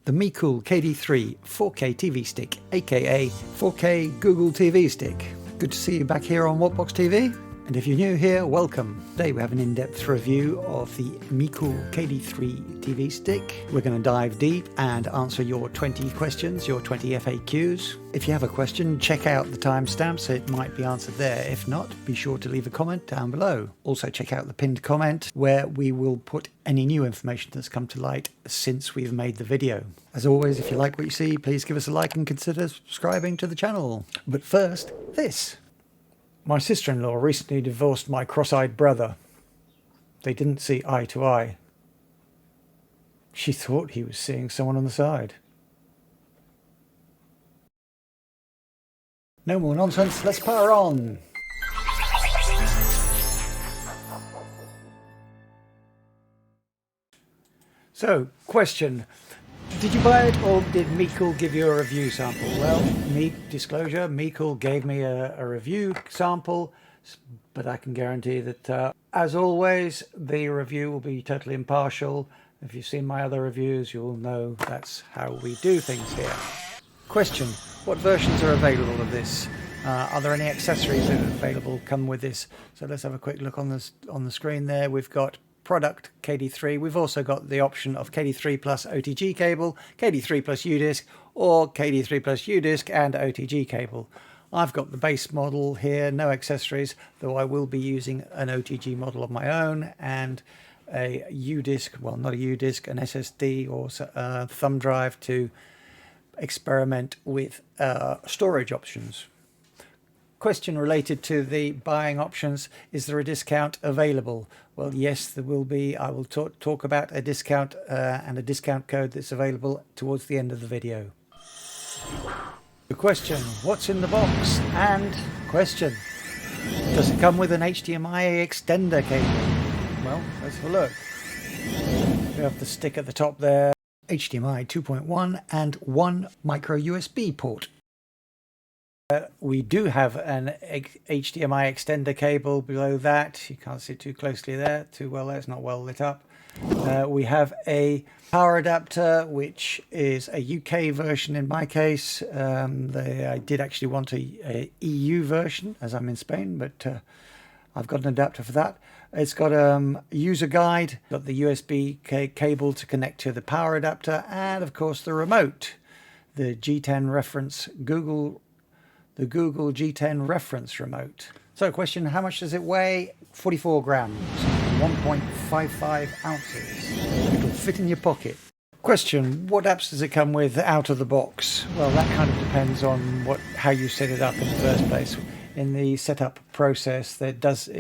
the Mecool KD3 4K TV stick, aka 4K Google TV stick. Good to see you back here on Whatbox TV. And if you're new here, welcome. Today we have an in-depth review of the Mecool KD3 TV stick. We're going to dive deep and answer your 20 questions, your 20 FAQs. If you have a question, check out the timestamps. It might be answered there. If not, be sure to leave a comment down below. Also check out the pinned comment where we will put any new information that's come to light since we've made the video. As always, if you like what you see, please give us a like and consider subscribing to the channel. But first, this. My sister-in-law recently divorced my cross-eyed brother. They didn't see eye to eye. She thought he was seeing someone on the side. No more nonsense, let's power on! So, question. Did you buy it or did Mecool give you a review sample? Well, disclosure, Mecool gave me a review sample, but I can guarantee that, as always, the review will be totally impartial. If you've seen my other reviews, you'll know that's how we do things here. Question, what versions are available of this? Are there any accessories that are available come with this? So let's have a quick look on the screen there. We've got product KD3. We've also got the option of KD3 plus OTG cable, KD3 plus UDisc, or KD3 plus UDisc and OTG cable. I've got the base model here, no accessories, though I will be using an OTG model of my own and a UDisc, well not a UDisc, an SSD or thumb drive to experiment with storage options. Question related to the buying options, is there a discount available? Well, yes, there will be. I will talk about a discount and a discount code that's available towards the end of the video. The question, what's in the box? And question, does it come with an HDMI extender cable? Well, let's have a look. We have the stick at the top there, HDMI 2.1 and one micro USB port. We do have an HDMI extender cable below that. You can't see too closely there, too well there, it's not well lit up. We have a power adapter, which is a UK version in my case. I did actually want a EU version, as I'm in Spain, but I've got an adapter for that. It's got a user guide, got the USB cable to connect to the power adapter, and of course the remote, the G10 reference the Google G10 reference remote. So question, how much does it weigh? 44 grams, 1.55 ounces. It'll fit in your pocket. Question, what apps does it come with out of the box? Well, that kind of depends on how you set it up in the first place. In the setup process,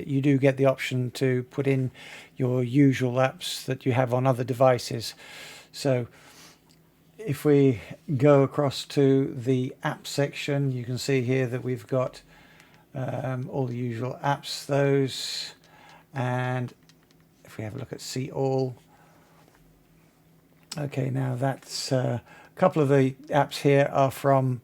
you do get the option to put in your usual apps that you have on other devices. So if we go across to the app section, you can see here that we've got all the usual apps, those, and if we have a look at see all, okay, now that's a couple of the apps here are from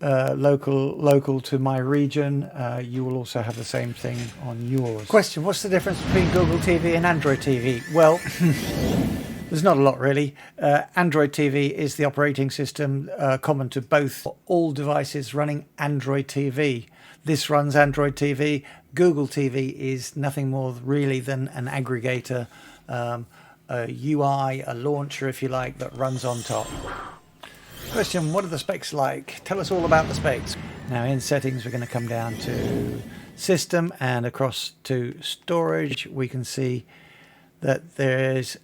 local to my region. You will also have the same thing on yours. Question, what's the difference between Google TV and Android TV? Well, there's not a lot really. Android TV is the operating system common to both, all devices running Android TV. This runs Android TV. Google TV is nothing more really than an aggregator, a UI, a launcher if you like, that runs on top. Question, what are the specs like? Tell us all about the specs. Now in settings we're going to come down to system and across to storage. We can see that there is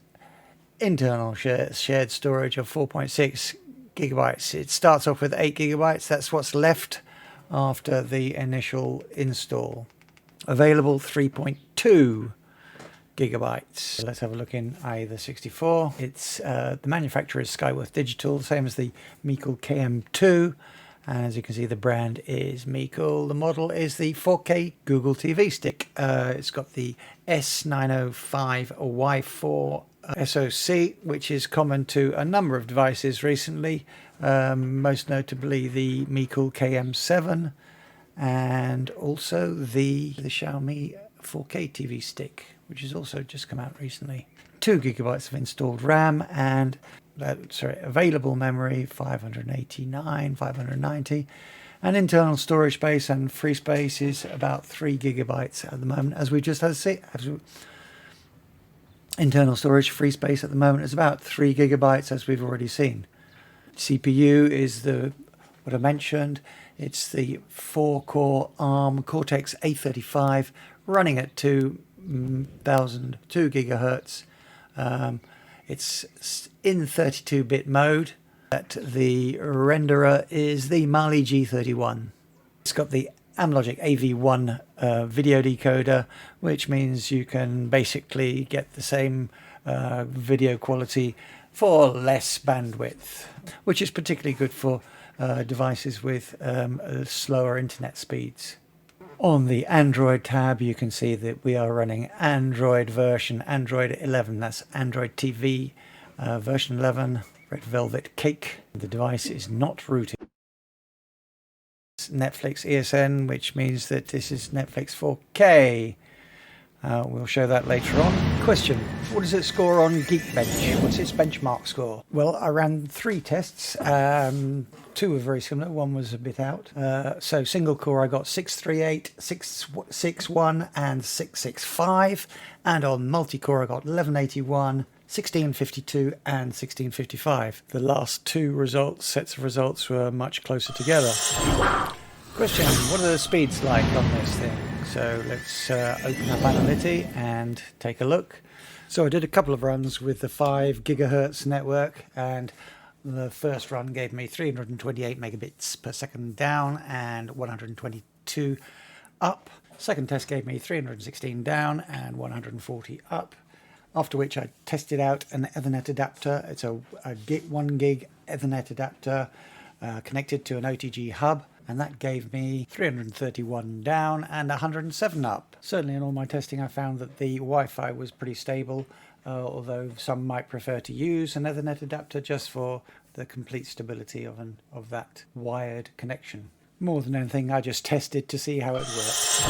internal shared storage of 4.6 gigabytes. It starts off with 8 gigabytes. That's what's left after the initial install. Available 3.2 gigabytes. Let's have a look in either 64. It's the manufacturer is Skyworth Digital, same as the Mecool KM2. And as you can see, the brand is Mecool. The model is the 4K Google TV stick. It's got the S905Y4 SoC, which is common to a number of devices recently, most notably the Mecool KM7 and also the Xiaomi 4K TV stick, which has also just come out recently. 2 gigabytes of installed RAM, and available memory 589, 590, and internal storage space and free space is about 3 gigabytes at the moment, as we just had to see. Internal storage free space at the moment is about 3 gigabytes, as we've already seen. CPU is what I mentioned. It's the 4-core ARM Cortex A35 running at 2 gigahertz. It's in 32-bit mode. The renderer is the Mali G31. It's got the Amlogic AV1 video decoder, which means you can basically get the same video quality for less bandwidth, which is particularly good for devices with slower internet speeds. On the Android tab, you can see that we are running Android version Android 11. That's Android TV version 11, Red Velvet Cake. The device is not rooted. Netflix ESN, which means that this is Netflix 4K. We'll show that later on. Question: what does it score on Geekbench? What's its benchmark score? Well, I ran 3 tests. 2 were very similar. One was a bit out. So single core, I got 638, 661, and 665. And on multi-core, I got 1181, 1652, and 1655. The last 2 sets of results were much closer together. Question: what are the speeds like on this thing? So let's open up Analyty and take a look. So I did a couple of runs with the 5 gigahertz network, and the first run gave me 328 megabits per second down and 122 up. Second test gave me 316 down and 140 up. After which I tested out an Ethernet adapter. It's a 1 gig Ethernet adapter connected to an OTG hub, and that gave me 331 down and 107 up. Certainly in all my testing I found that the Wi-Fi was pretty stable, although some might prefer to use an Ethernet adapter just for the complete stability of that wired connection. More than anything, I just tested to see how it works.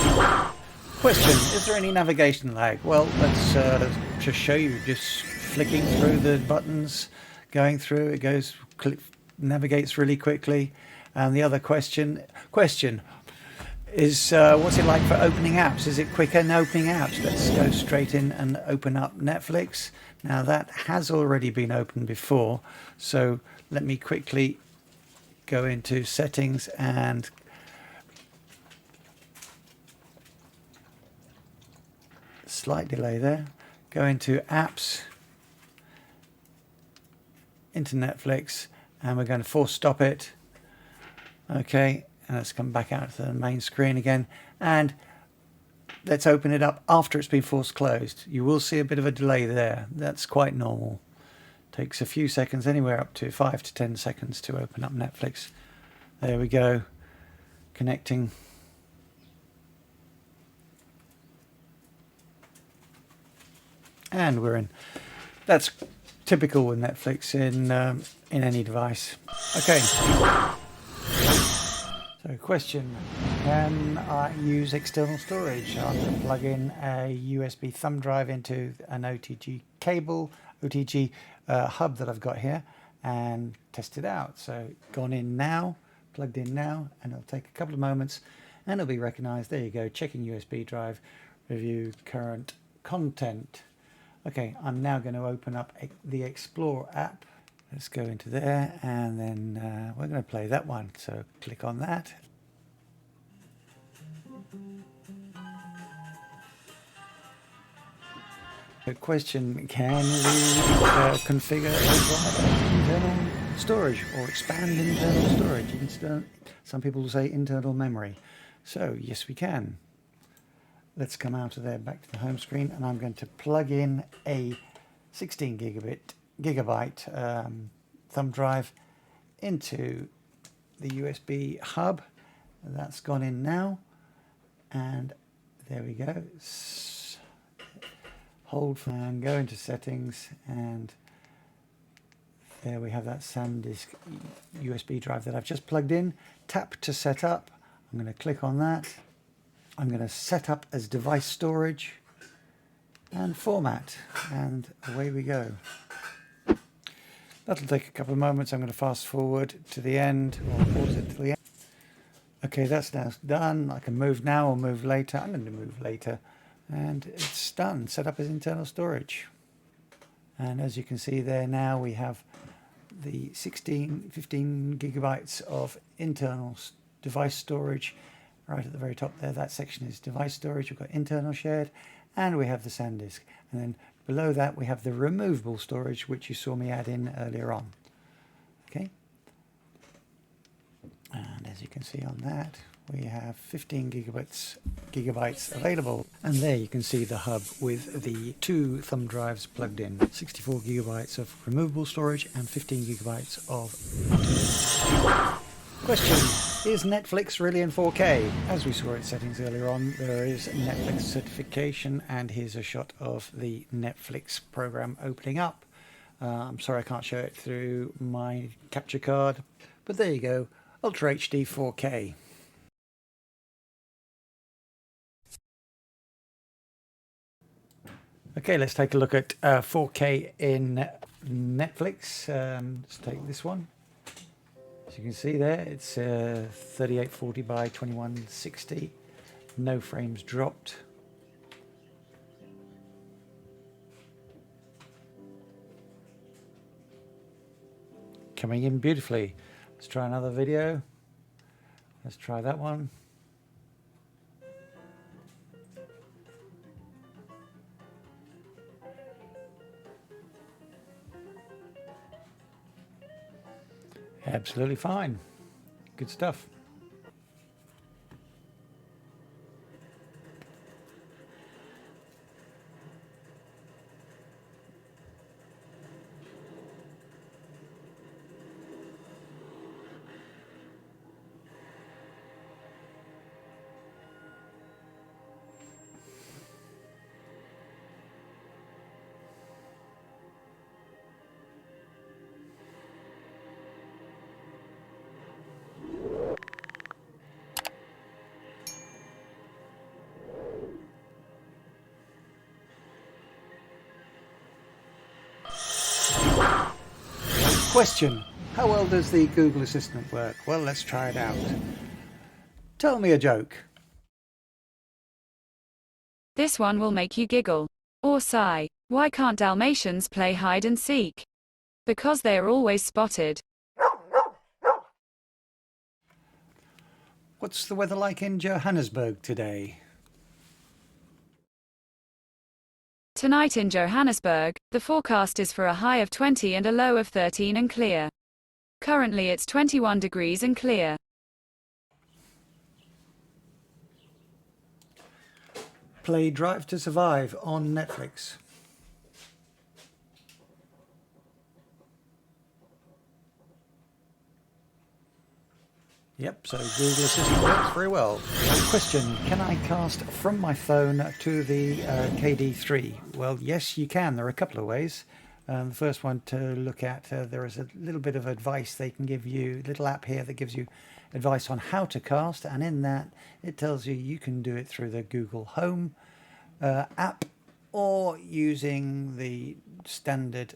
Question: is there any navigation lag? Well, let's just show you. Just flicking through the buttons, going through, it navigates really quickly. And the other question is, what's it like for opening apps? Is it quicker in opening apps? Let's go straight in and open up Netflix. Now that has already been opened before, so let me quickly go into settings and slight delay there. Go into apps, into Netflix, and we're going to force stop it. Okay, and let's come back out to the main screen again, and let's open it up after it's been forced closed. You will see a bit of a delay there. That's quite normal. Takes a few seconds, anywhere up to 5 to 10 seconds to open up Netflix. There we go, connecting. And we're in. That's typical with Netflix in any device. Okay. So question: can I use external storage? I'm going to plug in a USB thumb drive into an OTG cable, OTG hub that I've got here, and test it out. So gone in now, plugged in now, and it'll take a couple of moments and it'll be recognized. There you go, checking USB drive, review current content. Okay, I'm now going to open up the Explore app. Let's go into there, and then we're going to play that one. So click on that. The question: can we configure internal storage or expand internal storage? Some people say internal memory. So yes, we can. Let's come out of there, back to the home screen, and I'm going to plug in a 16 gigabyte thumb drive into the USB hub. That's gone in now, and there we go. Hold and go into settings, and there we have that SanDisk USB drive that I've just plugged in. Tap to set up. I'm going to click on that. I'm going to set up as device storage. and format, and away we go. That'll take a couple of moments. I'm going to fast forward to the end, or pause it to the end. Okay, that's now done. I can move now or move later. I'm going to move later, and it's done. Set up as internal storage. And as you can see there now, we have the 15 gigabytes of internal device storage right at the very top there. That section is device storage. We've got internal shared, and we have the SanDisk. And then below that, we have the removable storage, which you saw me add in earlier on. Okay. And as you can see on that, we have 15 gigabytes available. And there you can see the hub with the 2 thumb drives plugged in. 64 gigabytes of removable storage and 15 gigabytes of question: is Netflix really in 4K? As we saw its settings earlier on, there is Netflix certification, and here's a shot of the Netflix program opening up. I'm sorry I can't show it through my capture card, but there you go, Ultra HD 4K. Okay, let's take a look at 4K in Netflix. Let's take this one. As you can see there, it's 3840 by 2160. No frames dropped. Coming in beautifully. Let's try another video. Let's try that one. Absolutely fine. Good stuff. Question: how well does the Google Assistant work? Well, let's try it out. Tell me a joke. This one will make you giggle. Or sigh. Why can't Dalmatians play hide and seek? Because they are always spotted. What's the weather like in Johannesburg today? Tonight in Johannesburg, the forecast is for a high of 20 and a low of 13 and clear. Currently it's 21 degrees and clear. Play Drive to Survive on Netflix. Yep, so Google Assistant works very well. Question: can I cast from my phone to the KD3? Well, yes, you can. There are a couple of ways. The first one to look at, there is a little bit of advice they can give you, a little app here that gives you advice on how to cast, and in that it tells you you can do it through the Google Home app or using the standard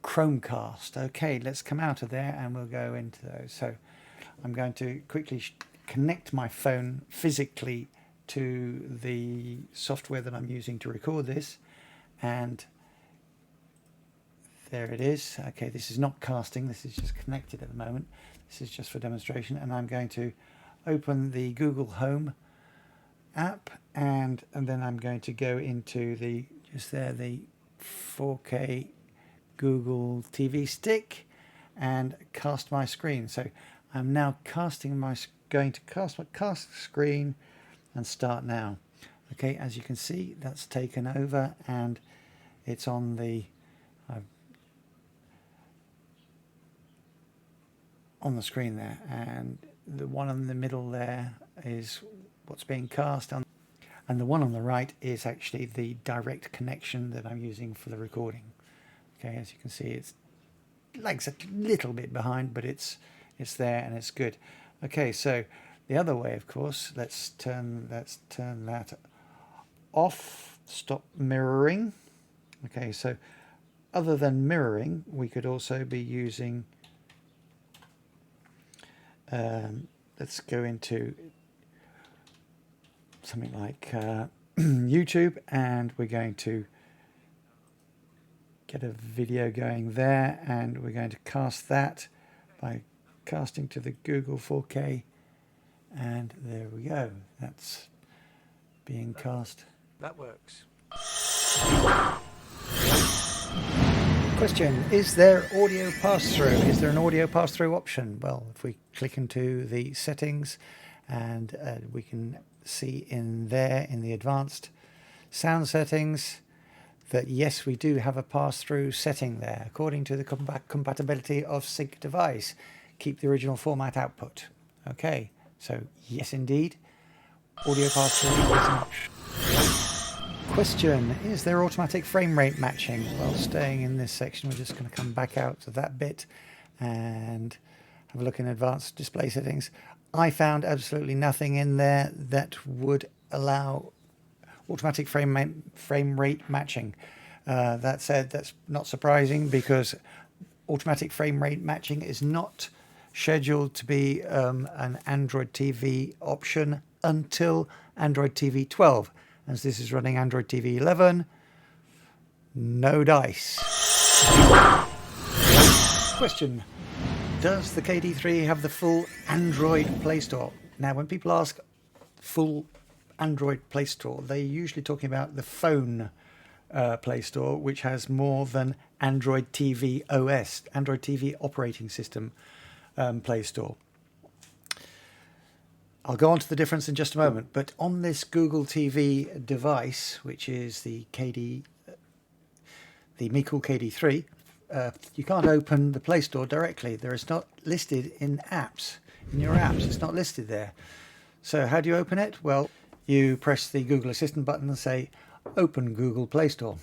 Chromecast. Okay, let's come out of there and we'll go into those. So I'm going to quickly connect my phone physically to the software that I'm using to record this, and there it is. Okay, this is not casting, this is just connected at the moment. This is just for demonstration, and I'm going to open the Google Home app, and then I'm going to go into the the 4K Google TV stick and cast my screen. So I'm now going to cast my screen and start now. Okay, as you can see, that's taken over and it's on the screen there, and the one in the middle there is what's being cast on, and the one on the right is actually the direct connection that I'm using for the recording. Okay, as you can see, it's lags a little bit behind, but it's there and it's good. Okay, so the other way, of course, let's turn that off stop mirroring. Okay, so other than mirroring, we could also be using, let's go into something like YouTube, and we're going to get a video going there, and we're going to cast that by casting to the Google 4K, and there we go, that's being cast. That works. Question, is there audio pass-through? Is there an audio pass-through option? Well, if we click into the settings, and we can see in there in the advanced sound settings that yes, we do have a pass-through setting there according to the compatibility of sync device. Keep the original format output. Okay, so yes indeed, audio pass-through is an option. Question, is there automatic frame rate matching? Well, staying in this section, we're just going to come back out to that bit and have a look in advanced display settings. I found absolutely nothing in there that would allow automatic frame rate matching. That said, that's not surprising because automatic frame rate matching is not scheduled to be an Android TV option until Android TV 12. As this is running Android TV 11, no dice. Question, does the KD3 have the full Android Play Store? Now, when people ask full Android Play Store, they're usually talking about the phone Play Store, which has more than Android TV OS, Android TV operating system Play Store. I'll go on to the difference in just a moment, but on this Google TV device, which is the Mecool KD3, you can't open the Play Store directly. There is not listed in apps, in your apps. It's not listed there. So how do you open it? Well, you press the Google Assistant button and say, "Open Google Play Store."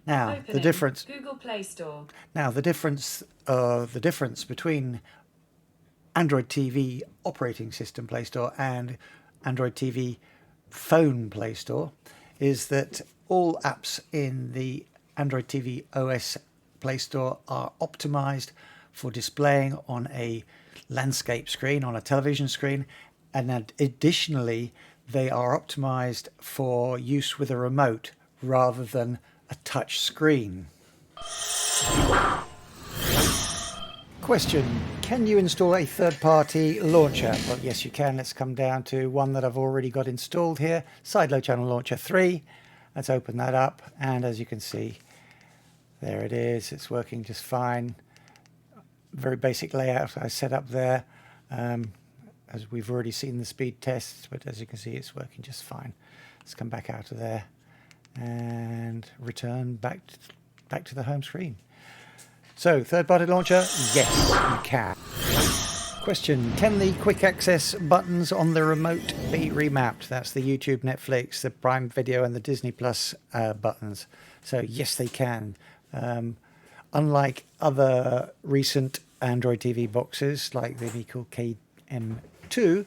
Now, Opening the difference. Google Play Store. Now, the difference between Android TV operating system Play Store and Android TV phone Play Store is that all apps in the Android TV OS Play Store are optimized for displaying on a landscape screen, on a television screen, and additionally they are optimized for use with a remote rather than a touch screen. Question, can you install a third-party launcher? Well, yes you can. Let's come down to one that I've already got installed here, Sideload Channel Launcher 3. Let's open that up, and as you can see, there it is. It's working just fine. Very basic layout I set up there, as we've already seen the speed tests, but as you can see it's working just fine. Let's come back out of there and return back to the home screen. So, third-party launcher, yes, you can. Question, can the quick access buttons on the remote be remapped? That's the YouTube, Netflix, the Prime Video and the Disney Plus buttons. So, yes, they can. Unlike other recent Android TV boxes, like the Mecool KD3,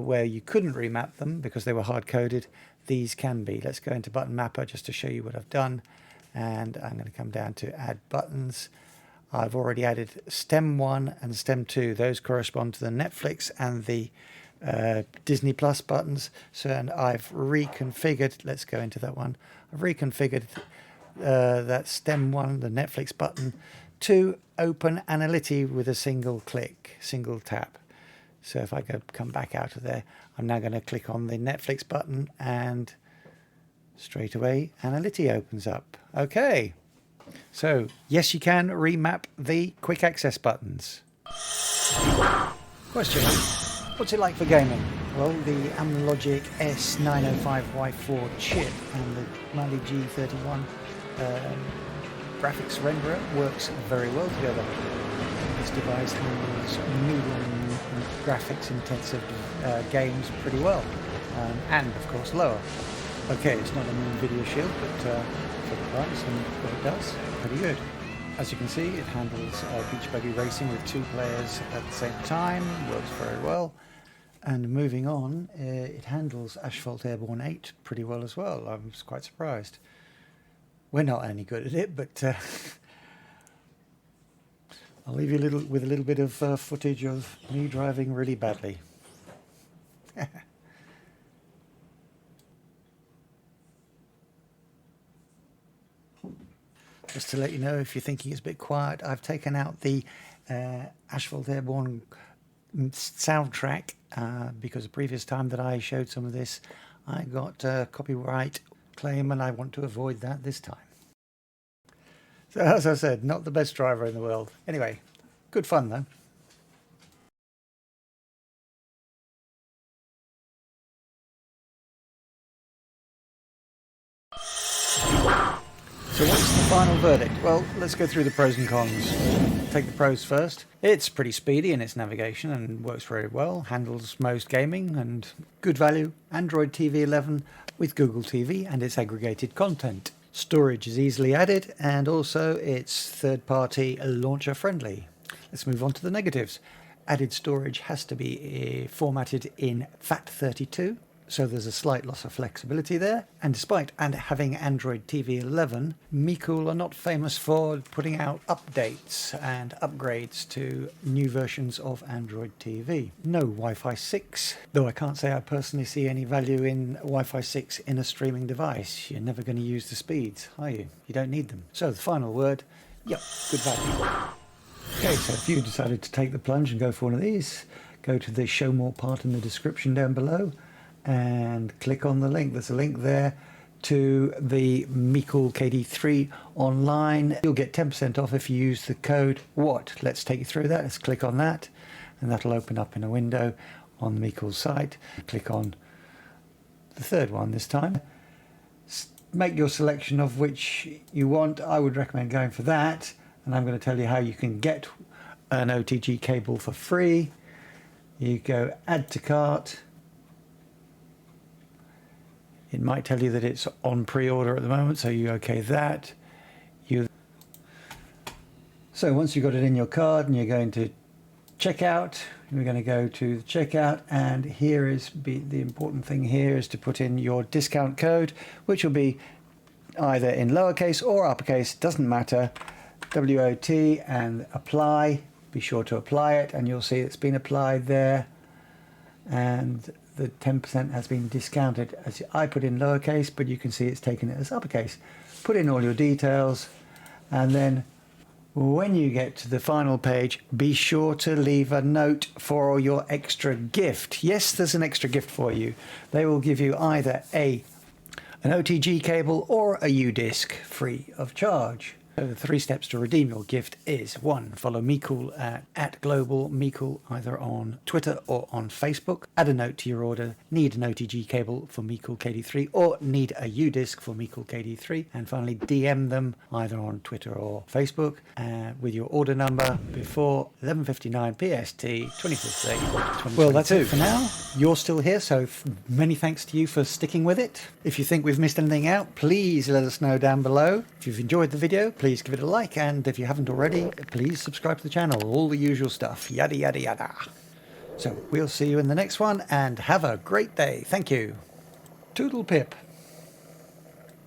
where you couldn't remap them because they were hard-coded, these can be. Let's go into Button Mapper just to show you what I've done. And I'm going to come down to add buttons. I've already added stem 1 and stem 2. Those correspond to the Netflix and the Disney Plus buttons. So, and I've reconfigured, let's go into that one. I've reconfigured that stem 1, the Netflix button, to open Analytics with a single click, single tap. So if I come back out of there, I'm now going to click on the Netflix button and straight away Analytics opens up. Okay, so yes, you can remap the quick access buttons. Question, what's it like for gaming? Well, the Amlogic S905Y4 chip and the Mali G31 graphics renderer works very well together. This device handles medium graphics intensive games pretty well, and of course lower. Okay, it's not an NVIDIA Shield, but for the price and what it does, pretty good. As you can see, it handles beach buggy racing with 2 players at the same time, works very well. And moving on, it handles Asphalt Airborne 8 pretty well as well. I was quite surprised. We're not any good at it, but I'll leave you with a little bit of footage of me driving really badly. Just to let you know, if you're thinking it's a bit quiet, I've taken out the Asphalt Airborne soundtrack because the previous time that I showed some of this, I got a copyright claim, and I want to avoid that this time. So as I said, not the best driver in the world. Anyway, good fun though. So what's the final verdict? Well, let's go through the pros and cons. Take the pros first. It's pretty speedy in its navigation and works very well. Handles most gaming and good value. Android TV 11 with Google TV and its aggregated content. Storage is easily added, and also it's third-party launcher friendly. Let's move on to the negatives. Added storage has to be formatted in FAT32. So there's a slight loss of flexibility there. And despite having Android TV 11, Mecool are not famous for putting out updates and upgrades to new versions of Android TV. No Wi-Fi 6, though I can't say I personally see any value in Wi-Fi 6 in a streaming device. You're never going to use the speeds, are you? You don't need them. So the final word, yep, good value. Okay, so if you decided to take the plunge and go for one of these, go to the show more part in the description down below and click on the link. There's a link there to the Mecool KD3 online. You'll get 10% off if you use the code WHAT. Let's take you through that. Let's click on that, and that'll open up in a window on the Mecool site. Click on the third one this time. Make your selection of which you want. I would recommend going for that, and I'm going to tell you how you can get an OTG cable for free. You go add to cart. It might tell you that it's on pre-order at the moment, so you okay that. So once you've got it in your card and you're going to checkout, we're going to go to the checkout, and here is the important thing here is to put in your discount code, which will be either in lowercase or uppercase, doesn't matter. WOT, and apply. Be sure to apply it, and you'll see it's been applied there, and the 10% has been discounted. As I put in lowercase, but you can see it's taken it as uppercase. Put in all your details, and then when you get to the final page, be sure to leave a note for your extra gift. Yes, there's an extra gift for you. They will give you either an OTG cable or a U-disc free of charge. So the 3 steps to redeem your gift is 1. Follow Mecool at Global Mecool either on Twitter or on Facebook. Add a note to your order. Need an OTG cable for Mecool KD3 or need a U-disc for Mecool KD3. And finally, DM them either on Twitter or Facebook with your order number before 11:59 PST, 25th April 2022. Well, that's it for now. You're still here, so many thanks to you for sticking with it. If you think we've missed anything out, please let us know down below. If you've enjoyed the video, please give it a like, and if you haven't already, please subscribe to the channel. All the usual stuff, yada yada yada. So we'll see you in the next one, and have a great day. Thank you. Toodle pip.